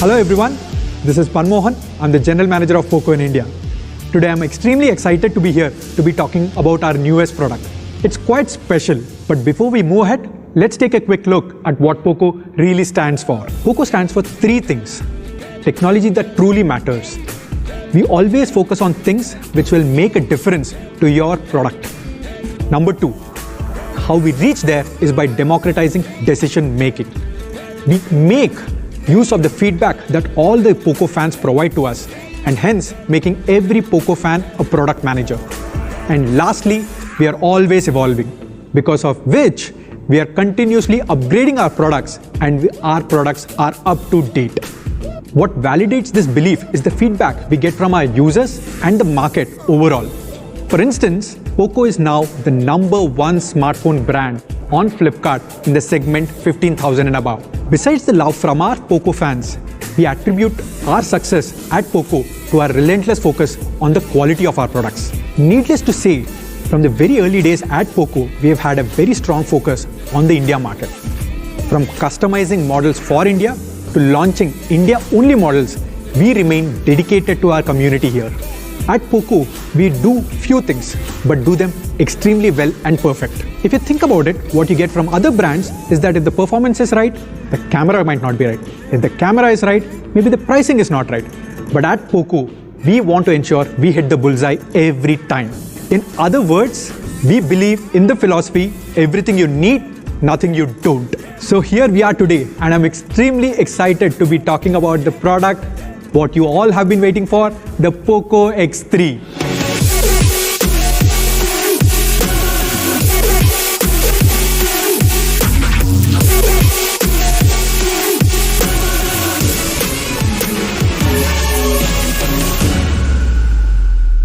Hello everyone, this is Panmohan. I'm the General Manager of Poco in India. Today I'm extremely excited to be here to be talking about our newest product. It's quite special, but before we move ahead, let's take a quick look at what Poco really stands for. Poco stands for three things. Technology that truly matters. We always focus on things which will make a difference to your product. Number two, how we reach there is by democratizing decision making. We make use of the feedback that all the Poco fans provide to us, and hence making every Poco fan a product manager. And lastly, we are always evolving, because of which we are continuously upgrading our products, and our products are up to date. What validates this belief is the feedback we get from our users and the market overall. For instance, Poco is now the #1 smartphone brand on Flipkart in the segment 15,000 and above. Besides the love from our Poco fans, we attribute our success at Poco to our relentless focus on the quality of our products. Needless to say, from the very early days at Poco, we have had a very strong focus on the India market. From customizing models for India to launching India-only models, we remain dedicated to our community here. At Poco, we do few things, but do them extremely well and perfect. If you think about it, what you get from other brands is that if the performance is right, the camera might not be right. If the camera is right, maybe the pricing is not right. But at Poco, we want to ensure we hit the bullseye every time. In other words, we believe in the philosophy, everything you need, nothing you don't. So here we are today, and I'm extremely excited to be talking about the product, what you all have been waiting for, the Poco X3.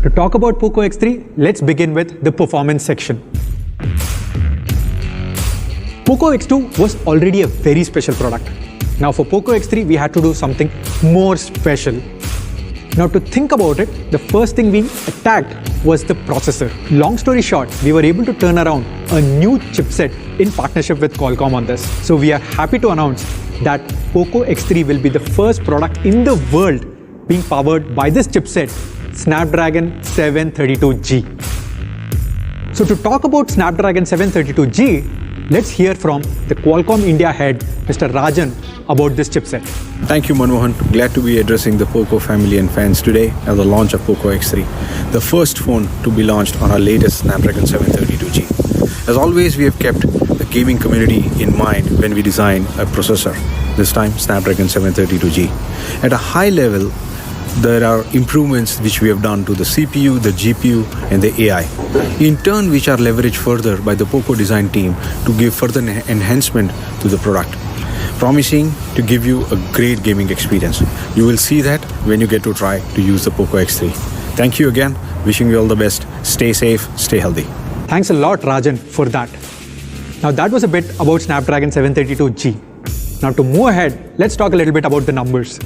To talk about Poco X3, let's begin with the performance section. Poco X2 was already a very special product. Now for Poco X3, we had to do something more special. Now to think about it, the first thing we attacked was the processor. Long story short, we were able to turn around a new chipset in partnership with Qualcomm on this. So we are happy to announce that Poco X3 will be the first product in the world being powered by this chipset, Snapdragon 732G. So to talk about Snapdragon 732G, Let's hear from the Qualcomm India head, Mr. Rajan, about this chipset. Thank you, Manmohan. Glad to be addressing the Poco family and fans today at the launch of Poco X3, the first phone to be launched on our latest Snapdragon 732G. As always, we have kept the gaming community in mind when we design a processor, this time Snapdragon 732G. At a high level, there are improvements which we have done to the CPU, the GPU and the AI, in turn which are leveraged further by the Poco design team to give further enhancement to the product, promising to give you a great gaming experience. You will see that when you get to try to use the Poco X3. Thank you again. Wishing you all the best. Stay safe, stay healthy. Thanks a lot, Rajan, for that. Now that was a bit about Snapdragon 732G. Now to move ahead, let's talk a little bit about the numbers.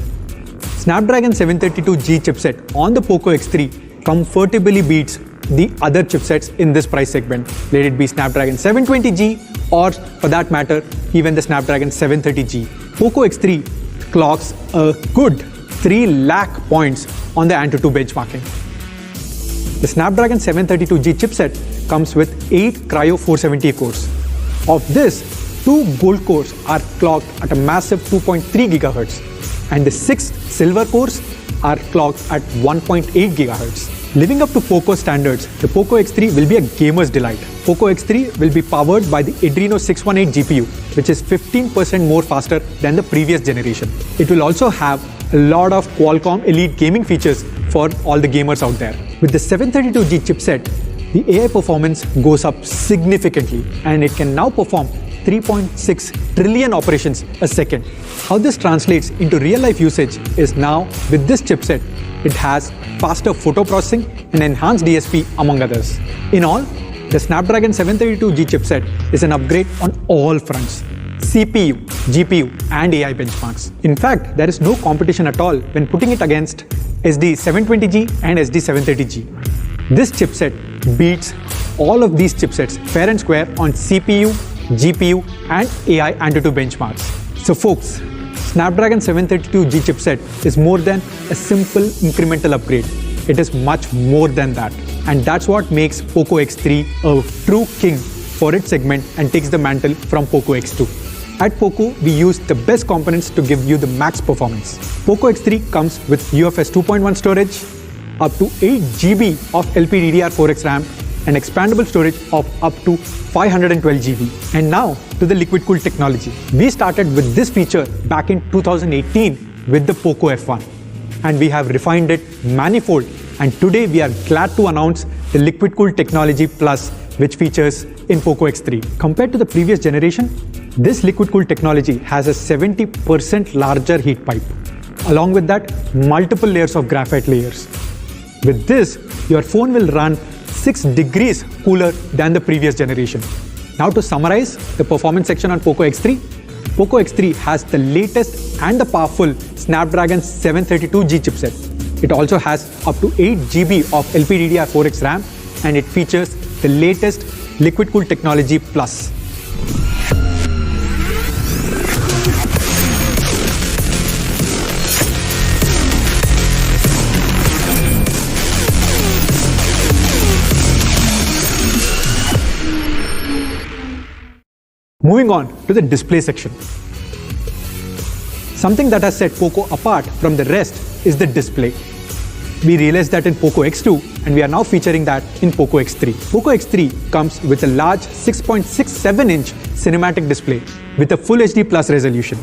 Snapdragon 732G chipset on the Poco X3 comfortably beats the other chipsets in this price segment, let it be Snapdragon 720G or, for that matter, even the Snapdragon 730G. Poco X3 clocks a good 3 lakh points on the Antutu benchmarking. The Snapdragon 732G chipset comes with 8 Cryo 470 cores. Of this, 2 gold cores are clocked at a massive 2.3 GHz. And the 6 silver cores are clocked at 1.8 GHz. Living up to Poco standards, the Poco X3 will be a gamer's delight. Poco X3 will be powered by the Adreno 618 GPU, which is 15% more faster than the previous generation. It will also have a lot of Qualcomm Elite gaming features for all the gamers out there. With the 732G chipset, the AI performance goes up significantly and it can now perform 3.6 trillion operations a second. How this translates into real-life usage is now, with this chipset, it has faster photo processing and enhanced DSP among others. In all, the Snapdragon 732G chipset is an upgrade on all fronts: CPU, GPU and AI benchmarks. In fact, there is no competition at all when putting it against SD720G and SD730G. This chipset beats all of these chipsets fair and square on CPU, GPU and AI Antutu benchmarks. So folks, Snapdragon 732G chipset is more than a simple incremental upgrade. It is much more than that. And that's what makes Poco X3 a true king for its segment and takes the mantle from Poco X2. At Poco, we use the best components to give you the max performance. Poco X3 comes with UFS 2.1 storage, up to 8 GB of LPDDR4X RAM and expandable storage of up to 512 GB. And now to the liquid cooled technology. We started with this feature back in 2018 with the Poco F1 and we have refined it manifold, and today we are glad to announce the liquid cooled technology plus, which features in Poco X3. Compared to the previous generation, this liquid cooled technology has a 70% larger heat pipe. Along with that, multiple layers of graphite layers. With this, your phone will run 6 degrees cooler than the previous generation. Now to summarize the performance section on Poco X3, Poco X3 has the latest and the powerful Snapdragon 732G chipset. It also has up to 8 GB of LPDDR4X RAM and it features the latest liquid cooled technology plus. Moving on to the display section. Something that has set Poco apart from the rest is the display. We realized that in Poco X2 and we are now featuring that in Poco X3. Poco X3 comes with a large 6.67-inch cinematic display with a Full HD Plus resolution.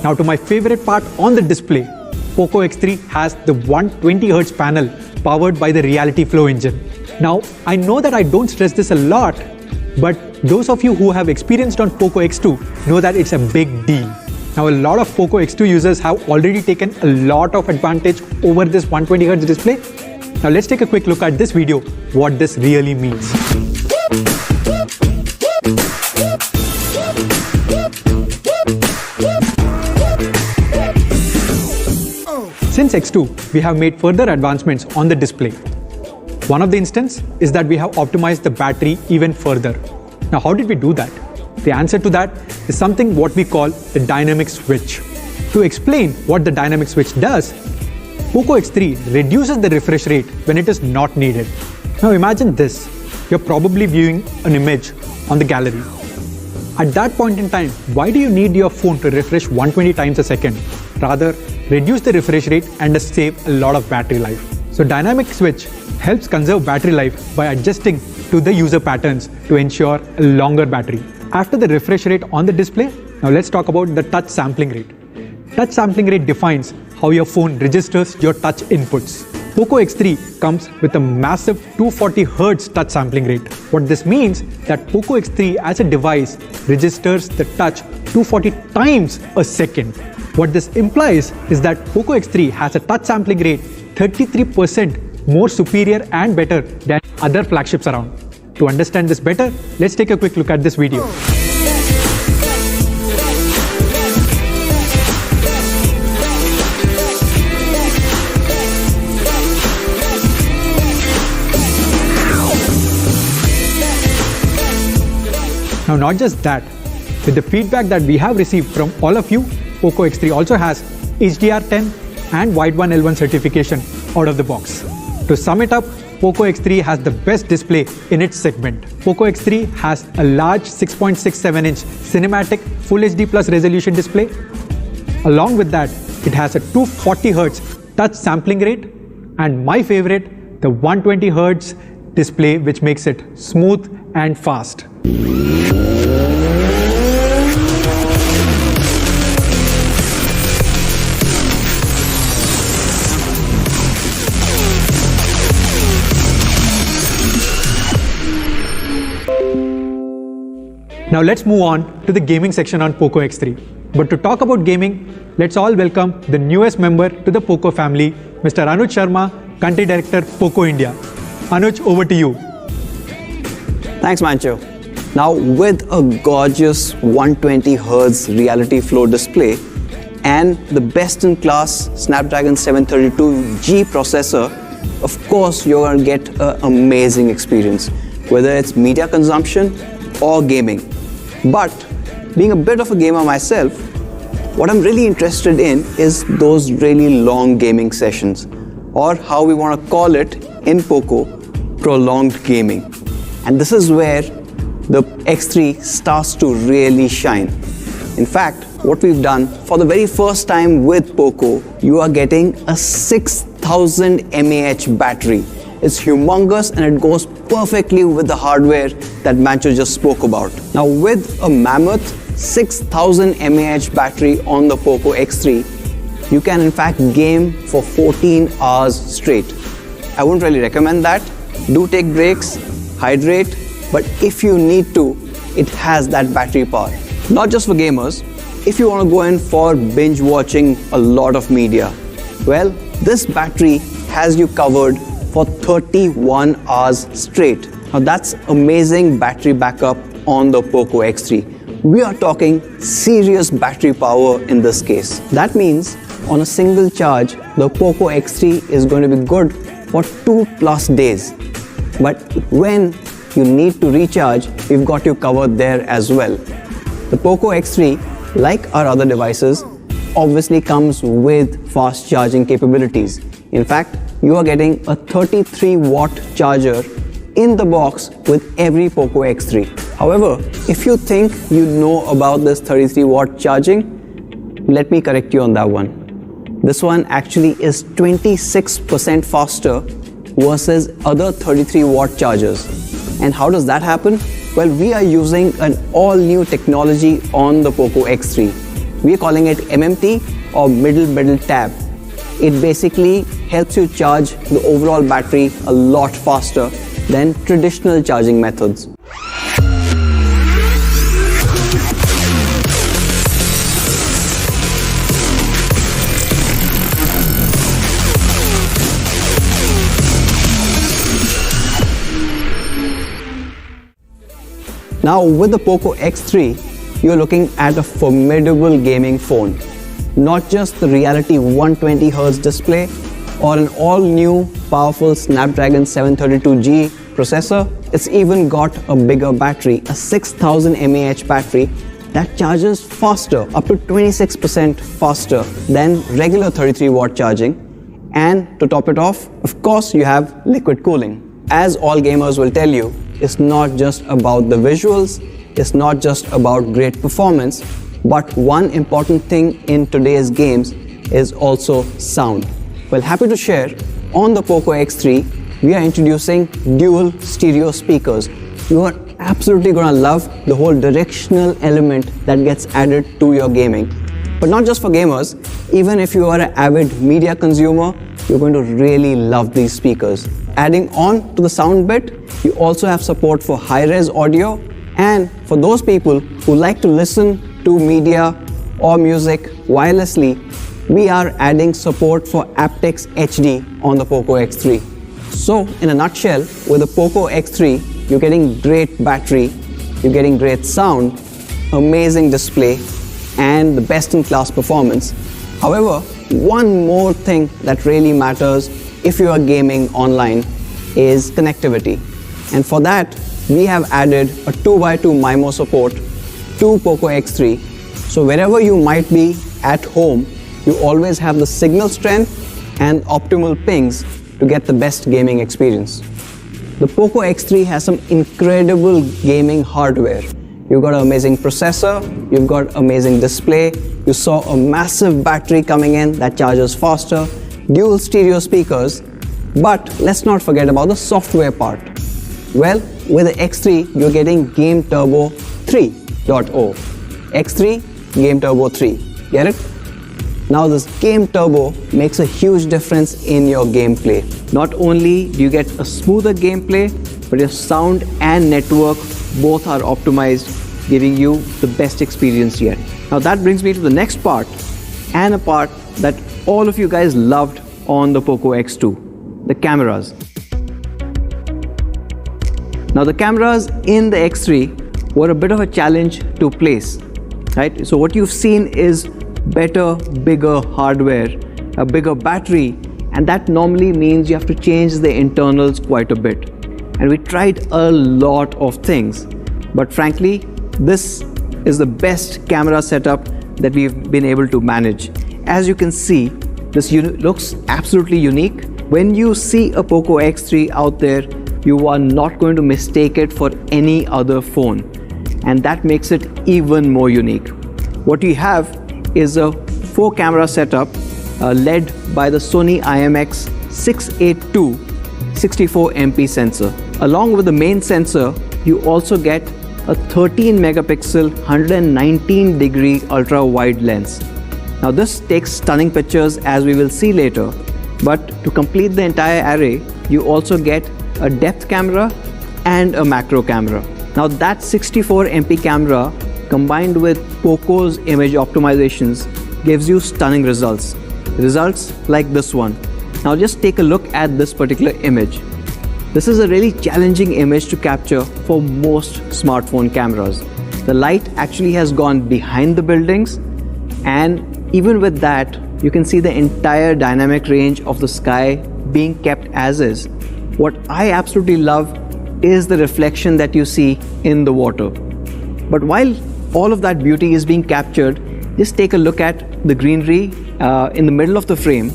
Now to my favorite part on the display, Poco X3 has the 120Hz panel powered by the Reality Flow engine. Now I know that I don't stress this a lot, but those of you who have experienced on Poco X2 know that it's a big deal. Now a lot of Poco X2 users have already taken a lot of advantage over this 120Hz display. Now let's take a quick look at this video, what this really means. Since X2, we have made further advancements on the display. One of the instances is that we have optimized the battery even further. Now, how did we do that? The answer to that is something what we call the dynamic switch. To explain what the dynamic switch does, Poco X3 reduces the refresh rate when it is not needed. Now imagine this, you're probably viewing an image on the gallery. At that point in time, why do you need your phone to refresh 120 times a second? Rather, reduce the refresh rate and save a lot of battery life. So dynamic switch helps conserve battery life by adjusting to the user patterns to ensure a longer battery. After the refresh rate on the display, now let's talk about the touch sampling rate. Touch sampling rate defines how your phone registers your touch inputs. Poco X3 comes with a massive 240 Hz touch sampling rate. What this means that Poco X3 as a device registers the touch 240 times a second. What this implies is that Poco X3 has a touch sampling rate 33% more superior and better than other flagships around. To understand this better, let's take a quick look at this video. Now, not just that, with the feedback that we have received from all of you, Poco X3 also has HDR10 and Wide 1L1 certification out of the box. To sum it up, Poco X3 has the best display in its segment. Poco X3 has a large 6.67-inch cinematic Full HD Plus resolution display. Along with that, it has a 240 Hz touch sampling rate, and my favorite, the 120 Hz display, which makes it smooth and fast. Now let's move on to the gaming section on Poco X3. But to talk about gaming, let's all welcome the newest member to the Poco family, Mr. Anuj Sharma, Country Director, Poco India. Anuj, over to you. Thanks, Mancho. Now, with a gorgeous 120 Hz reality flow display and the best-in-class Snapdragon 732G processor, of course, you're going to get an amazing experience, whether it's media consumption or gaming. But being a bit of a gamer myself, what I'm really interested in is those really long gaming sessions, or how we want to call it in Poco, prolonged gaming. And this is where the X3 starts to really shine. In fact, what we've done for the very first time with Poco, you are getting a 6000 mAh battery. It's humongous and it goes perfectly with the hardware that Mancho just spoke about. Now, with a mammoth 6000 mAh battery on the Poco X3, you can in fact game for 14 hours straight. I wouldn't really recommend that. Do take breaks, hydrate, but if you need to, it has that battery power. Not just for gamers, if you want to go in for binge watching a lot of media, well, this battery has you covered for 31 hours straight. Now that's amazing battery backup on the Poco X3. We are talking serious battery power in this case. That means on a single charge, the Poco X3 is going to be good for 2+ days. But when you need to recharge, we've got you covered there as well. The Poco X3, like our other devices, obviously comes with fast charging capabilities. In fact, you are getting a 33-watt charger in the box with every Poco X3. However, if you think you know about this 33-watt charging, let me correct you on that one. This one actually is 26% faster versus other 33-watt chargers. And how does that happen? Well, we are using an all-new technology on the Poco X3. We are calling it MMT, or middle tab. It basically helps you charge the overall battery a lot faster than traditional charging methods. Now, with the Poco X3, you're looking at a formidable gaming phone. Not just the Reality 120 Hz display or an all-new powerful Snapdragon 732G processor, it's even got a bigger battery, a 6000 mAh battery that charges faster, up to 26% faster than regular 33-watt charging. And to top it off, of course, you have liquid cooling. As all gamers will tell you, it's not just about the visuals, is not just about great performance, but one important thing in today's games is also sound. Well, happy to share, on the Poco X3, we are introducing dual stereo speakers. You are absolutely gonna love the whole directional element that gets added to your gaming. But not just for gamers, even if you are an avid media consumer, you're going to really love these speakers. Adding on to the sound bit, you also have support for high-res audio, and for those people who like to listen to media or music wirelessly, we are adding support for aptX HD on the Poco X3. So in a nutshell, with the Poco X3, you're getting great battery, you're getting great sound, amazing display, and the best-in-class performance. However, one more thing that really matters if you are gaming online is connectivity. And for that, we have added a 2x2 MIMO support to Poco X3. So wherever you might be at home, you always have the signal strength and optimal pings to get the best gaming experience. The Poco X3 has some incredible gaming hardware. You've got an amazing processor, you've got amazing display, you saw a massive battery coming in that charges faster, dual stereo speakers, but let's not forget about the software part. Well, with the X3, you're getting Game Turbo 3.0. X3, Game Turbo 3. Get it? Now this Game Turbo makes a huge difference in your gameplay. Not only do you get a smoother gameplay, but your sound and network both are optimized, giving you the best experience yet. Now that brings me to the next part, and a part that all of you guys loved on the Poco X2, the cameras. Now the cameras in the X3 were a bit of a challenge to place, right? So what you've seen is better, bigger hardware, a bigger battery, and that normally means you have to change the internals quite a bit. And we tried a lot of things, but frankly, this is the best camera setup that we've been able to manage. As you can see, this looks absolutely unique. When you see a Poco X3 out there, you are not going to mistake it for any other phone, and that makes it even more unique. What we have is a 4-camera setup led by the Sony IMX682 64MP sensor. Along with the main sensor, you also get a 13 megapixel 119 degree ultra wide lens. Now this takes stunning pictures, as we will see later, but to complete the entire array, you also get a depth camera and a macro camera. Now that 64MP camera combined with Poco's image optimizations gives you stunning results. Results like this one. Now just take a look at this particular image. This is a really challenging image to capture for most smartphone cameras. The light actually has gone behind the buildings, and even with that, you can see the entire dynamic range of the sky being kept as is. What I absolutely love is the reflection that you see in the water. But while all of that beauty is being captured, just take a look at the greenery in the middle of the frame.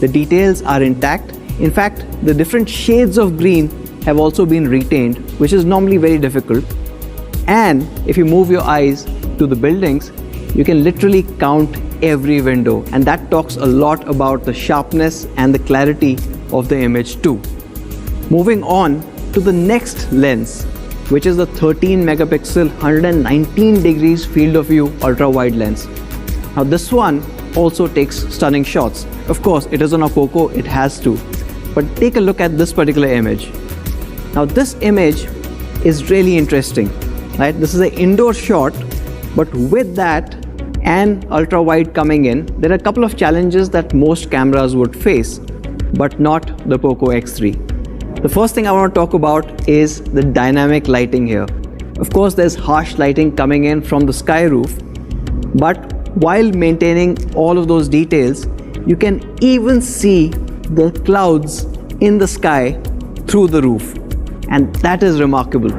The details are intact. In fact, the different shades of green have also been retained, which is normally very difficult. And if you move your eyes to the buildings, you can literally count every window, and that talks a lot about the sharpness and the clarity of the image too. Moving on to the next lens, which is the 13 megapixel 119 degrees field of view ultra wide lens. Now this one also takes stunning shots. Of course, it is on a Poco, it has to. But take a look at this particular image. Now this image is really interesting, right? This is an indoor shot, but with that and ultra wide coming in, there are a couple of challenges that most cameras would face, but not the Poco X3. The first thing I want to talk about is the dynamic lighting here. Of course, there's harsh lighting coming in from the sky roof, but while maintaining all of those details, you can even see the clouds in the sky through the roof, and that is remarkable.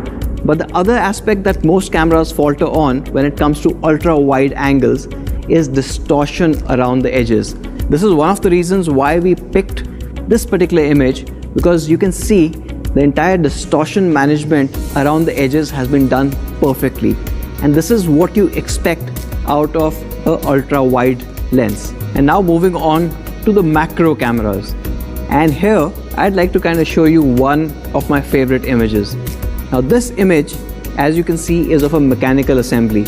But the other aspect that most cameras falter on when it comes to ultra wide angles is distortion around the edges. This is one of the reasons why we picked this particular image, because you can see the entire distortion management around the edges has been done perfectly. And this is what you expect out of an ultra wide lens. And now moving on to the macro cameras. And here I'd like to kind of show you one of my favorite images. Now this image, as you can see, is of a mechanical assembly.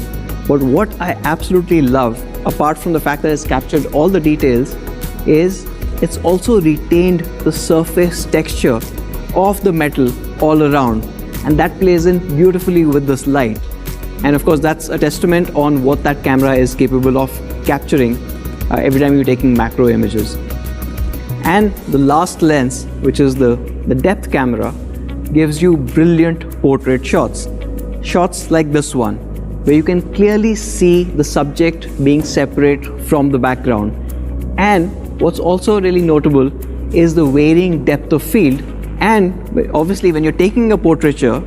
But what I absolutely love, apart from the fact that it's captured all the details, is it's also retained the surface texture of the metal all around, and that plays in beautifully with this light. And of course that's a testament on what that camera is capable of capturing every time you're taking macro images. And the last lens, which is the depth camera, gives you brilliant portrait shots. Shots like this one, where you can clearly see the subject being separate from the background. And what's also really notable is the varying depth of field. And obviously when you're taking a portraiture,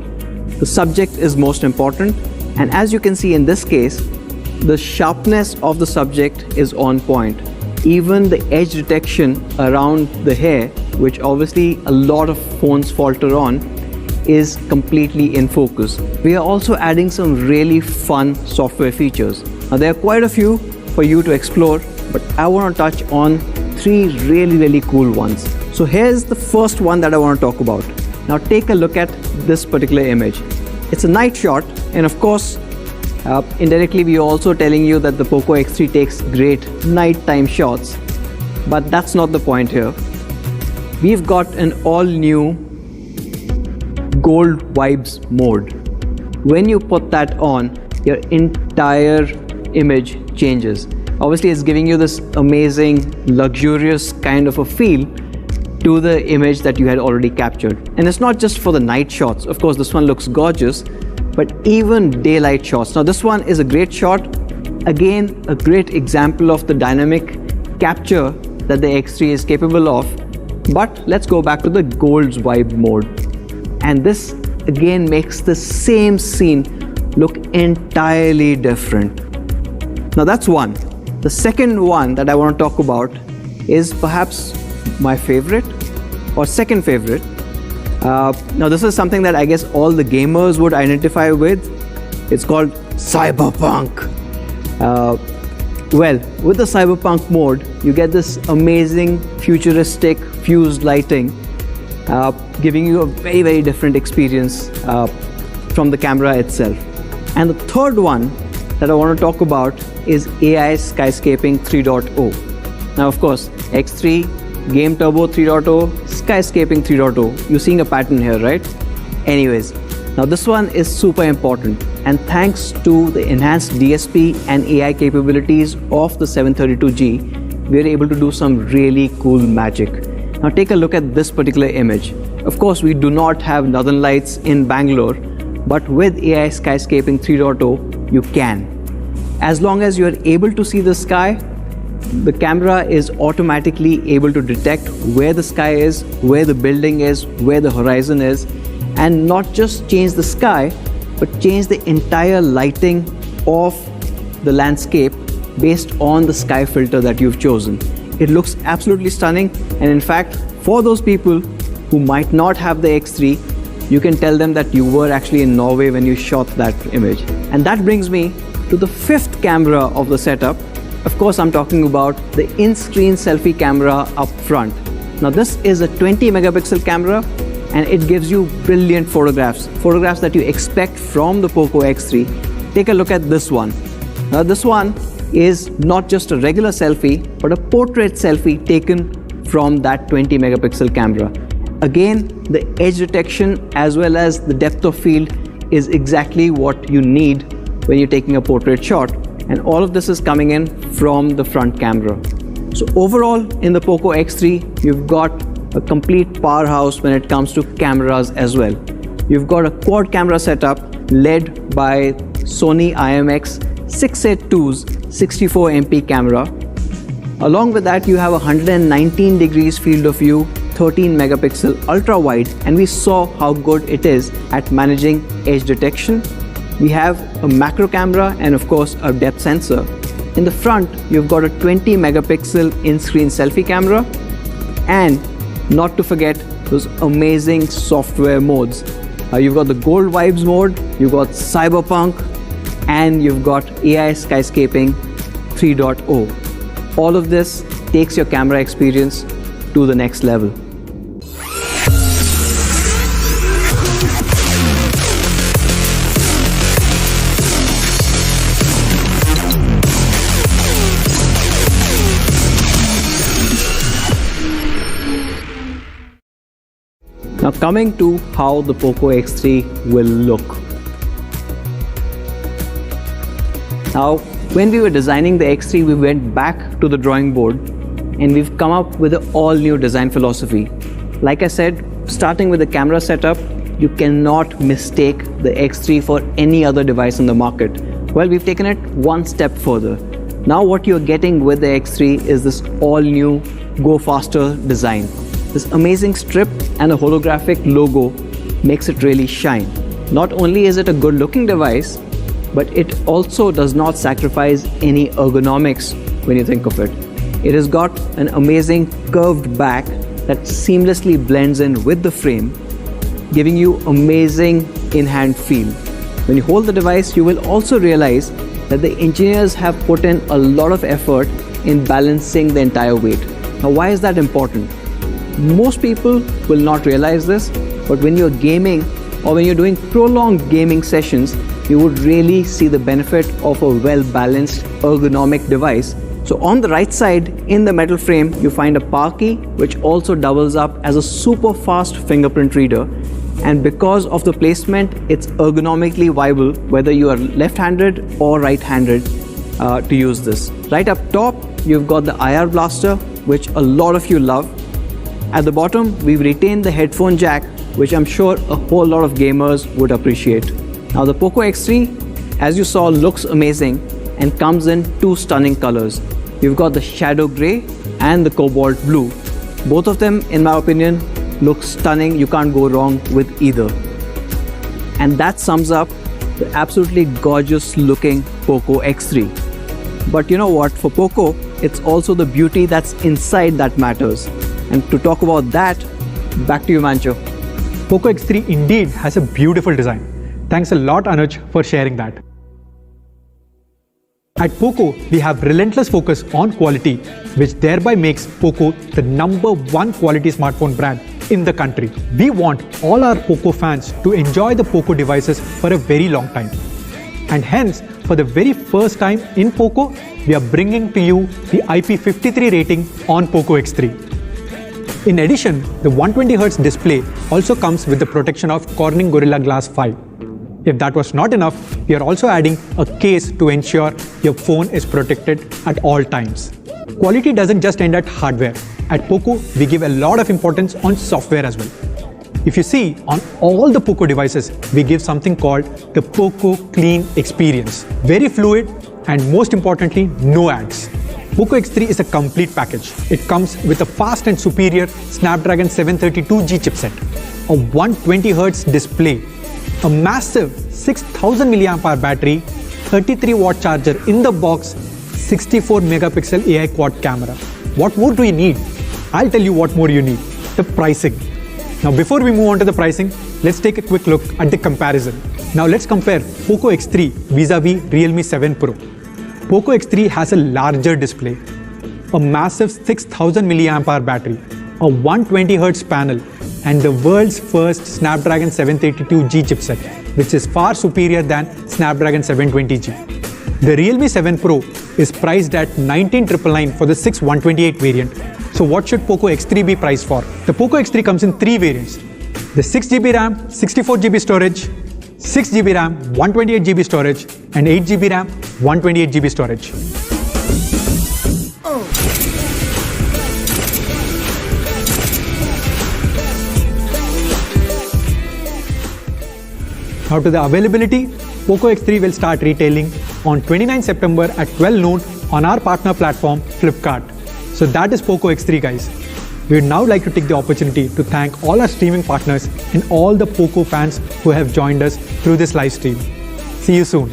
the subject is most important. And as you can see in this case, the sharpness of the subject is on point. Even the edge detection around the hair, which obviously a lot of phones falter on, is completely in focus. We are also adding some really fun software features. Now there are quite a few for you to explore, but I want to touch on 3 really cool ones. So here's the first one that I want to talk about. Now take a look at this particular image. It's a night shot, and of course indirectly we are also telling you that the Poco X3 takes great nighttime shots, but that's not the point here. We've got an all new gold vibes mode. When you put that on, your entire image changes. Obviously it's giving you this amazing luxurious kind of a feel to the image that you had already captured. And it's not just for the night shots. Of course this one looks gorgeous, but even daylight shots. Now this one is a great shot. Again, a great example of the dynamic capture that the X3 is capable of. But let's go back to the gold's vibe mode. And this again makes the same scene look entirely different. Now that's one. The second one that I want to talk about is perhaps my favorite or second favorite. Now this is something that I guess all the gamers would identify with. It's called cyberpunk. Well, with the cyberpunk mode, you get this amazing futuristic fused lighting, giving you a very different experience from the camera itself. And the third one that I want to talk about is AI Skyscaping 3.0. Now of course, X3, Game Turbo 3.0, Skyscaping 3.0. You're seeing a pattern here, right? Anyways, now this one is super important, and thanks to the enhanced DSP and AI capabilities of the 732G, we're able to do some really cool magic. Now take a look at this particular image. Of course, we do not have northern lights in Bangalore, but with AI Skyscaping 3.0, you can. As long as you're able to see the sky, the camera is automatically able to detect where the sky is, where the building is, where the horizon is, and not just change the sky, but change the entire lighting of the landscape based on the sky filter that you've chosen. It looks absolutely stunning, and in fact, for those people who might not have the X3, you can tell them that you were actually in Norway when you shot that image. And that brings me to the fifth camera of the setup. Of course, I'm talking about the in-screen selfie camera up front. Now this is a 20 megapixel camera, and it gives you brilliant photographs that you expect from the Poco X3. Take a look at this one. Now this one is not just a regular selfie, but a portrait selfie taken from that 20 megapixel camera. Again, the edge detection as well as the depth of field is exactly what you need when you're taking a portrait shot. And all of this is coming in from the front camera. So overall, in the Poco X3, you've got a complete powerhouse when it comes to cameras as well. You've got a quad camera setup led by Sony IMX682's 64MP camera. Along with that, you have a 119 degrees field of view, 13 megapixel ultra wide, and we saw how good it is at managing edge detection. We have a macro camera and of course a depth sensor. In the front, you've got a 20 megapixel in-screen selfie camera, and not to forget those amazing software modes. You've got the Gold Vibes mode, you've got Cyberpunk, and you've got AI Skyscaping 3.0. All of this takes your camera experience to the next level. Now coming to how the Poco X3 will look. Now when we were designing the X3, we went back to the drawing board and we've come up with an all new design philosophy. Like I said, starting with the camera setup, you cannot mistake the X3 for any other device on the market. Well, we've taken it one step further. Now what you're getting with the X3 is this all new Go Faster design. This amazing strip and a holographic logo makes it really shine. Not only is it a good looking device, but it also does not sacrifice any ergonomics when you think of it. It has got an amazing curved back that seamlessly blends in with the frame, giving you amazing in-hand feel. When you hold the device, you will also realize that the engineers have put in a lot of effort in balancing the entire weight. Now, why is that important? Most people will not realize this, but when you're gaming or when you're doing prolonged gaming sessions, you would really see the benefit of a well-balanced ergonomic device. So on the right side in the metal frame, you find a power key which also doubles up as a super fast fingerprint reader. And because of the placement, it's ergonomically viable whether you are left-handed or right-handed to use this. Right up top, you've got the IR blaster, which a lot of you love. At the bottom, we've retained the headphone jack, which I'm sure a whole lot of gamers would appreciate. Now the Poco X3, as you saw, looks amazing and comes in two stunning colors. You've got the shadow grey and the cobalt blue. Both of them, in my opinion, look stunning. You can't go wrong with either. And that sums up the absolutely gorgeous looking Poco X3. But you know what? For Poco, it's also the beauty that's inside that matters. And to talk about that, back to you, Mancho. Poco X3 indeed has a beautiful design. Thanks a lot, Anuj, for sharing that. At Poco, we have relentless focus on quality, which thereby makes Poco the #1 quality smartphone brand in the country. We want all our Poco fans to enjoy the Poco devices for a very long time. And hence, for the very first time in Poco, we are bringing to you the IP53 rating on Poco X3. In addition, the 120Hz display also comes with the protection of Corning Gorilla Glass 5. If that was not enough, we are also adding a case to ensure your phone is protected at all times. Quality doesn't just end at hardware. At Poco, we give a lot of importance on software as well. If you see, on all the Poco devices, we give something called the Poco Clean Experience. Very fluid and most importantly, no ads. Poco X3 is a complete package. It comes with a fast and superior Snapdragon 732G chipset, a 120Hz display, a massive 6000 mAh battery, 33-watt charger in the box, 64-megapixel AI quad camera. What more do you need? I'll tell you what more you need, the pricing. Now before we move on to the pricing, let's take a quick look at the comparison. Now let's compare Poco X3 vis-a-vis Realme 7 Pro. Poco X3 has a larger display, a massive 6000 mAh battery, a 120Hz panel, and the world's first Snapdragon 732G chipset, which is far superior than Snapdragon 720G. The Realme 7 Pro is priced at 19,999 for the 6128 variant. So what should Poco X3 be priced for? The Poco X3 comes in three variants: the 6GB RAM, 64GB storage, 6GB RAM, 128GB storage, and 8GB RAM, 128GB storage. Now to the availability, Poco X3 will start retailing on 29 September at 12 noon on our partner platform Flipkart. So that is Poco X3, guys. We would now like to take the opportunity to thank all our streaming partners and all the Poco fans who have joined us through this live stream. See you soon.